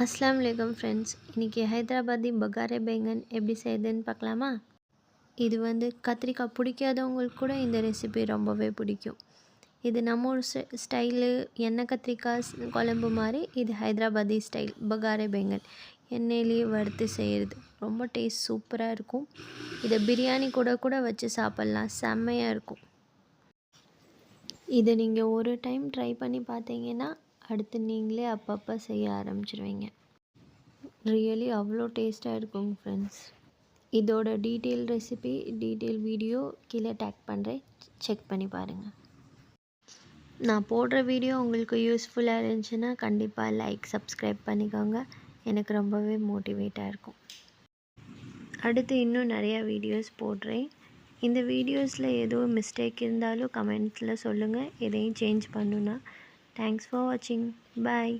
அஸ்ஸலாமு அலைக்கும் ஃப்ரெண்ட்ஸ். இன்றைக்கி ஹைதராபாதி பகாரே பேங்கன் எப்படி செய்யுதுன்னு பார்க்கலாமா? இது கத்திரிக்காய் பிடிக்காதவங்களுக்கு கூட இந்த ரெசிபி ரொம்பவே பிடிக்கும். இது நம்ம ஊர் ஸ்டைலு எண்ணெய் கத்திரிக்காய் குழம்பு மாதிரி. இது ஹைதராபாதி ஸ்டைல் பகாரே பேங்கன் எண்ணெயிலேயே வறுத்து செய்கிறது. ரொம்ப டேஸ்ட் சூப்பராக இருக்கும். இதை பிரியாணி கூட வச்சு சாப்பிட்லாம், செம்மையாக இருக்கும். இதை நீங்கள் ஒரு டைம் ட்ரை பண்ணி பார்த்தீங்கன்னா அடுத்து நீங்களே அப்பப்போ செய்ய ஆரம்பிச்சிருவீங்க. ரியலி அவ்வளோ டேஸ்ட்டாக இருக்குங்க ஃப்ரெண்ட்ஸ். இதோட டீட்டெயில் வீடியோ கீழே டேக் பண்ணுறேன், செக் பண்ணி பாருங்கள். நான் போடுற வீடியோ உங்களுக்கு யூஸ்ஃபுல்லாக இருந்துச்சுன்னா கண்டிப்பாக லைக் சப்ஸ்கிரைப் பண்ணிக்கோங்க. எனக்கு ரொம்பவே மோட்டிவேட்டாக இருக்கும். அடுத்து இன்னும் நிறையா வீடியோஸ் போடுறேன். இந்த வீடியோஸில் எதுவும் மிஸ்டேக் இருந்தாலும் கமெண்ட்ஸில் சொல்லுங்கள். எதையும் சேஞ்ச் பண்ணுன்னா. தேங்க்ஸ் ஃபார் வாட்சிங். பாய்.